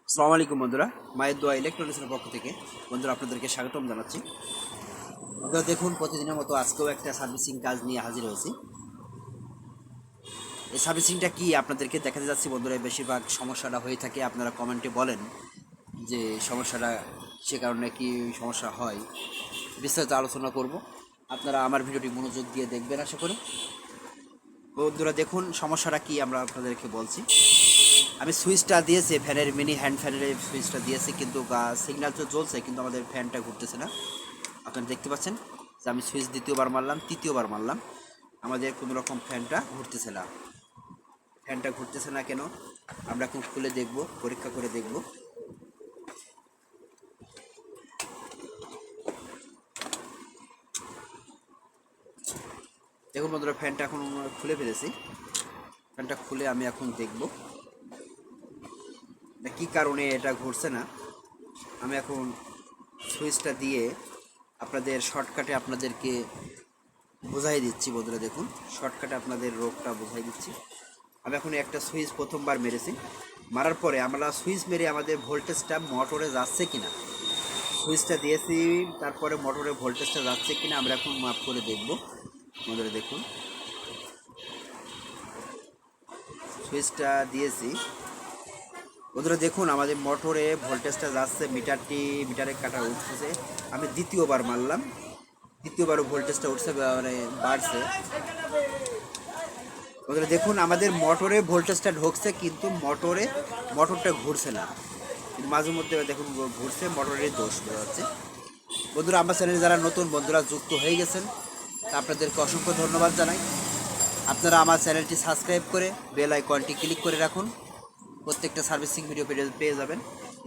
আসসালামু আলাইকুম বন্ধুরা, মায়ের দোয়া ইলেকট্রনিক্সের পক্ষ থেকে বন্ধুরা আপনাদেরকে স্বাগতম জানাচ্ছি। বন্ধুরা দেখুন, প্রতিদিনের মতো আজকেও একটা সার্ভিসিং কাজ নিয়ে হাজির হয়েছি। এই সার্ভিসিংটা কি আপনাদেরকে দেখাতে যাচ্ছি বন্ধুরা। বেশিরভাগ সমস্যাটা হয়ে থাকে, আপনারা কমেন্টে বলেন যে সমস্যাটা সে কারণে কি সমস্যা হয়, বিস্তারিত আলোচনা করব। আপনারা আমার ভিডিওটি মনোযোগ দিয়ে দেখবেন আশা করি। বন্ধুরা দেখুন সমস্যাটা কি আমরা আপনাদেরকে বলছি। আমি সুইচটা দিয়েছি, ফ্যানের মিনি হ্যান্ড ফ্যানের সুইচটা দিয়েছি, কিন্তু সিগন্যাল তো জ্বলছে কিন্তু আমাদের ফ্যানটা ঘুরতেছে না। আপনারা দেখতে পাচ্ছেন যে আমি সুইচ দ্বিতীয়বার মারলাম, তৃতীয়বার মারলাম, আমাদের কোনো রকম ফ্যানটা ঘুরতেছে না। ফ্যানটা ঘুরতেছে না কেন আমরা এখন খুলে দেখব, পরীক্ষা করে দেখব। দেখুন বন্ধুরা, ফ্যানটা এখন খুলে ফেলেছি। ফ্যানটা খুলে আমি এখন দেখব কি কারণে এটা ঘুরছে না। আমি এখন সুইচটা দিয়ে আপনাদের শর্টকাটে আপনাদেরকে বোঝাই দিচ্ছি বন্ধুরা। দেখুন শর্টকাটে আপনাদের রোগটা বোঝাই দিচ্ছি। আমি এখন একটা সুইচ প্রথমবার মেরেছি, মারার পরে আমরা সুইচ মেরে আমাদের ভোল্টেজটা মোটরে যাচ্ছে কিনা, সুইচটা দিয়েছি তারপরে মোটরে ভোল্টেজটা যাচ্ছে কিনা আমরা এখন মাপ করে দেখব বন্ধুরা। দেখুন সুইচটা দিয়েছি বন্ধুরা, দেখুন আমাদের মোটরে ভোল্টেজটা যাচ্ছে, মিটারে কাটা উঠতেছে। আমি দ্বিতীয়বার মারলাম, দ্বিতীয়বারও ভোল্টেজটা উঠছে, মানে বাড়ছে বন্ধুরা। দেখুন আমাদের মোটরে ভোল্টেজটা ঢুকছে কিন্তু মোটরটা ঘুরছে না। মাঝে মধ্যে দেখুন ঘুরছে, মোটরের দোষ বোঝা যাচ্ছে বন্ধুরা। আমার চ্যানেলে যারা নতুন বন্ধুরা যুক্ত হয়ে গেছেন তা আপনাদেরকে অসংখ্য ধন্যবাদ জানাই। আপনারা আমার চ্যানেলটি সাবস্ক্রাইব করে বেল আইকনটি ক্লিক করে রাখুন, প্রত্যেকটা সার্ভিসিং ভিডিও পেয়ে যাবেন।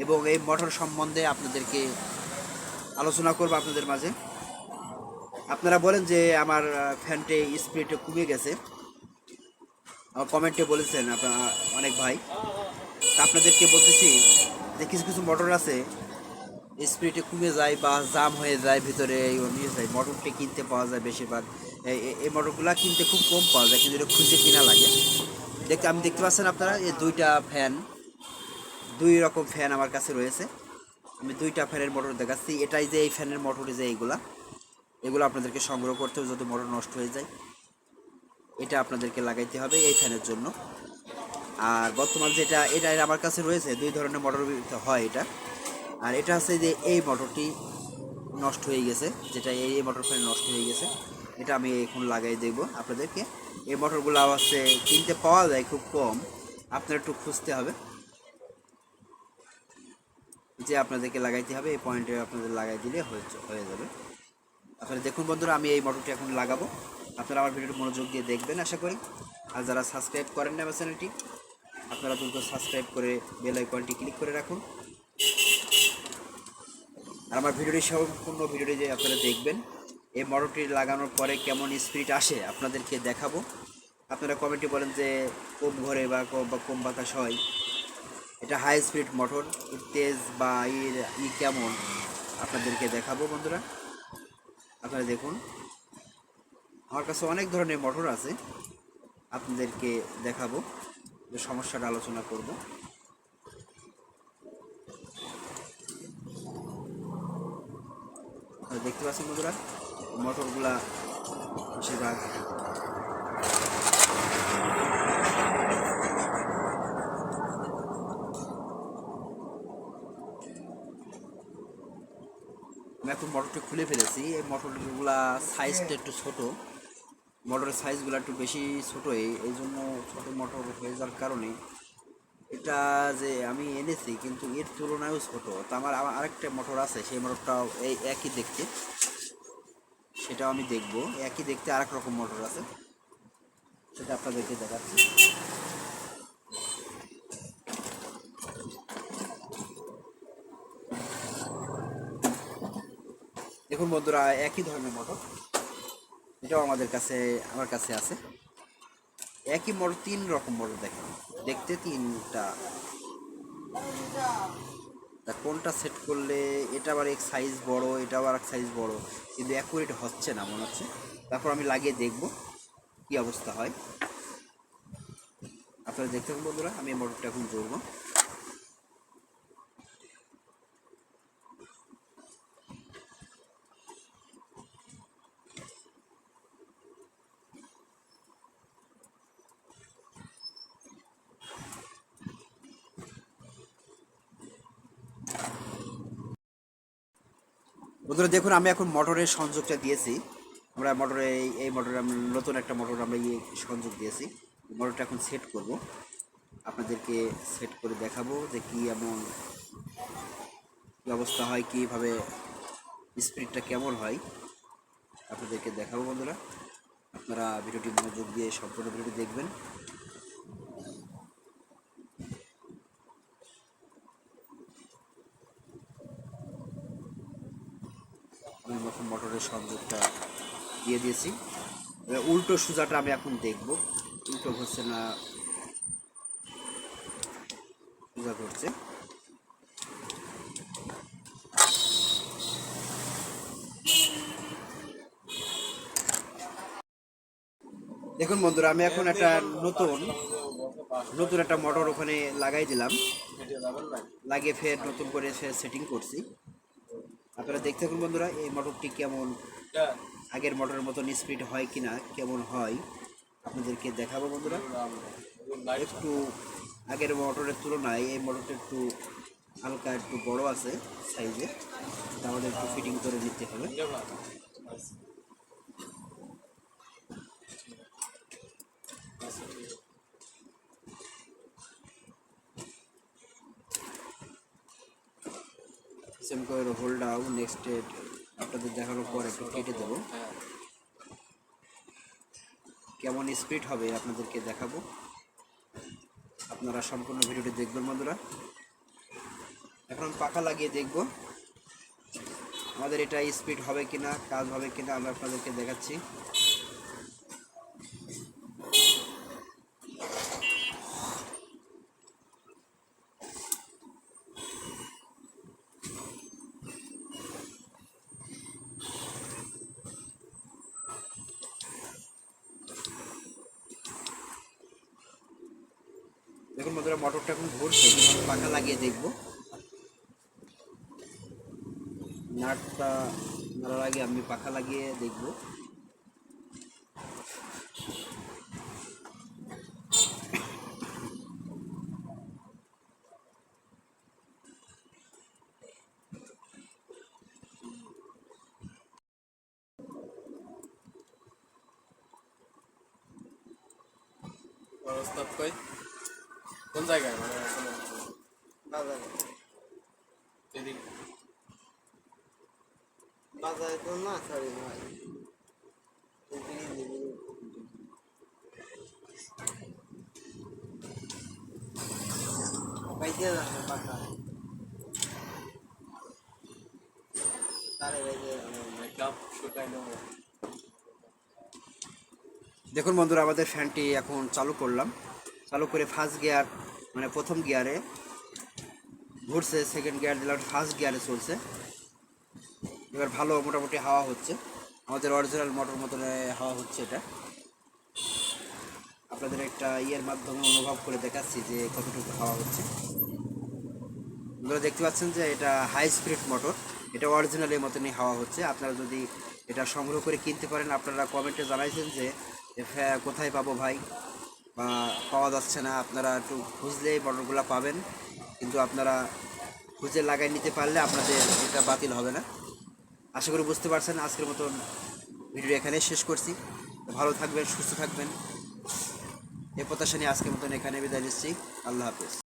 এবং এই মোটর সম্বন্ধে আপনাদেরকে আলোচনা করব আপনাদের মাঝে। আপনারা বলেন যে আমার ফ্যানটে স্পিড কমে গেছে, আমার কমেন্টে বলেছেন আপনারা অনেক ভাই। তা আপনাদেরকে বলতেছি যে কিছু কিছু মোটর আছে স্পিডে কমে যায় বা জাম হয়ে যায়, ভিতরে নিয়ে যায়। মোটরটি কিনতে পাওয়া যায় বেশিরভাগ, এই মোটরগুলো কিনতে খুব কম পাওয়া যায়, কিন্তু এটা খুঁজে কিনা লাগে। আমি দেখতে পাচ্ছেন আপনারা এই দুইটা ফ্যান, দুই রকম ফ্যান আমার কাছে রয়েছে। আমি দুইটা ফ্যানের মোটর দেখাচ্ছি। এটাই যে এই ফ্যানের মোটর, যে এগুলো আপনাদেরকে সংগ্রহ করতে হবে যদি মোটর নষ্ট হয়ে যায়। এটা আপনাদেরকে লাগাইতে হবে এই ফ্যানের জন্য। আর বর্তমান এটা আমার কাছে রয়েছে, দুই ধরনের মোটর হয় এটা। আর এটা হচ্ছে যে এই মোটরটি নষ্ট হয়ে গেছে, যেটা এই মোটর ফ্যান নষ্ট হয়ে গেছে, এটা আমি এখন লাগাই দেবো আপনাদেরকে। এই মোটরগুলো হচ্ছে কিনতে পাওয়া যায় খুব কম, আপনার একটু খুঁজতে হবে, যে আপনাদেরকে লাগাইতে হবে এই পয়েন্টে আপনাদের লাগাই দিলে হয়ে যাবে। আপনারা দেখুন বন্ধুরা, আমি এই মোটরটি এখন লাগাবো। আপনারা আমার ভিডিওটি মনোযোগ দিয়ে দেখবেন আশা করি। আর যারা সাবস্ক্রাইব করেন না আমার চ্যানেলটি, আপনারা দ্রুত সাবস্ক্রাইব করে বেল আইকনটি ক্লিক করে রাখুন। আর আমার ভিডিওটি সম্পূর্ণ ভিডিওটি যে আপনারা দেখবেন, এই মোটরটি লাগানোর পরে কেমন স্পিড আসে আপনাদেরকে দেখাবো। আপনারা কমেন্টে বলেন যে কম ঘরে বা কম বাতাস হয়, এটা হাই স্পিড মোটর, এর তেজ বা কেমন আপনাদেরকে দেখাবো বন্ধুরা। আপনারা দেখুন আমার কাছে অনেক ধরনের মোটর আছে, আপনাদেরকে দেখাবো, যে সমস্যাটা আলোচনা করব। দেখতে পাচ্ছেন বন্ধুরা মোটরগুলা বেশিরভাগ আমি এখন মোটরটি খুলে ফেলেছি। এই মোটরগুলা সাইজটা একটু ছোট, মোটরের সাইজগুলো একটু বেশি ছোট, এই জন্য ছোটো মোটর হয়ে যাওয়ার কারণে এটা যে আমি এনেছি কিন্তু এর তুলনায়ও ছোট। তো আমার আরেকটা মোটর আছে, সেই মোটরটাও এই একই দেখতে, সেটাও আমি দেখব। একই দেখতে আরেক রকম মোটর আছে, সেটা আপনাদেরকে দেখাচ্ছি। দেখুন বন্ধুরা একই ধরনের মোটর, এটাও আমার কাছে আছে। একই মোটর, তিন রকম মোটর দেখেন, দেখতে তিনটা। তা কোনটা সেট করলে এটা আবার এক সাইজ বড়, এটা আবার এক সাইজ বড়, কিন্তু অ্যাকুরেট হচ্ছে না মনে হচ্ছে। তারপর আমি লাগিয়ে দেখব কি অবস্থা হয়। আপনারা দেখতে পাবেন বন্ধুরা, আমি এই মোটরটা এখন জড়ব। বন্ধুরা দেখুন আমি এখন মোটরের সংযোগটা দিয়েছি। আমরা মোটরে এই মোটরে আমরা নতুন একটা মোটর আমরা সংযোগ দিয়েছি। মোটরটা এখন সেট করব, আপনাদেরকে সেট করে দেখাবো যে কী এমন কী অবস্থা হয়, কীভাবে স্পিডটা কেমন হয় আপনাদেরকে দেখাবো। বন্ধুরা আপনারা ভিডিওটি মনোযোগ দিয়ে সম্পূর্ণ ভিডিওটি দেখবেন। আমি এখন মোটরের সংযোগটা দিয়ে দিয়েছি। এবার উল্টো সোজাটা আমি এখন দেখব, উল্টো ঘুরছে না সোজা ঘুরছে। দেখুন বন্ধুরা আমি এখন একটা নতুন নতুন একটা মোটর ওখানে লাগাই দিলাম, লাগিয়ে ফের নতুন করে ফের সেটিং করছি। আপনারা দেখতে থাকুন বন্ধুরা এই মোটরটি কেমন আগের মোটরের মতন স্পিড হয় কিনা, কেমন হয় আপনাদেরকে দেখাবো। বন্ধুরা একটু আগের মোটরের তুলনায় এই মোটরটা একটু হালকা একটু বড় আছে সাইজে, আমাদের একটু ফিটিং করে নিতে হবে। সেম করে হোল্ড আউট নেক্সট আপনাদের দেখানোর পর একটু কেটে দেবো, কেমন স্পিড হবে আপনাদেরকে দেখাবো। আপনারা সম্পূর্ণ ভিডিওটি দেখবেন বন্ধুরা। এখন পাখা লাগিয়ে দেখব আমাদের এটা স্পিড হবে কিনা, কাজ হবে কিনা, আমরা আপনাদেরকে দেখাচ্ছি। দেখুন বন্ধুরা মোটরটা এখন ঘুরছে, পাখা লাগিয়ে দেখব। নাটটা নাড়ার আগে আমি পাখা লাগিয়ে দেখব। কোন জায়গায় মানে বাজারে তো না সরি ভাই পাইতে যাচ্ছে পাকা তারে মেকআপ শুকাই নেব। দেখুন বন্ধুরা আমাদের ফ্যানটি এখন চালু করলাম, চালু করে ফার্স্ট গিয়ার মানে প্রথম গিয়ারে ঘুরছে, সেকেন্ড গিয়ার দিলাম, ফার্স্ট গিয়ারে চলছে। এবার ভালো মোটামুটি হাওয়া হচ্ছে, আমাদের অরিজিনাল মোটর মতন হাওয়া হচ্ছে। এটা আপনাদের একটা ইয়ের মাধ্যমে অনুভব করে দেখাচ্ছি যে কতটুকু হাওয়া হচ্ছে। আপনারা দেখতে পাচ্ছেন যে এটা হাই স্পিড মোটর, এটা অরিজিনালের মতনই হাওয়া হচ্ছে। আপনারা যদি এটা সংগ্রহ করে কিনতে পারেন, আপনারা কমেন্টে জানাইছেন যে কোথায় পাবো ভাই, বা পাওয়া যাচ্ছে না, আপনারা একটু খুঁজলেই মোটরগুলো পাবেন, কিন্তু আপনারা খুঁজে লাগাই নিতে পারলে আপনাদের এটা বাতিল হবে না। আশা করি বুঝতে পারছেন। আজকের মতন ভিডিও এখানেই শেষ করছি। ভালো থাকবেন, সুস্থ থাকবেন, এই প্রত্যাশা নিয়ে আজকের মতন এখানে বিদায় নিচ্ছি। আল্লাহ হাফেজ।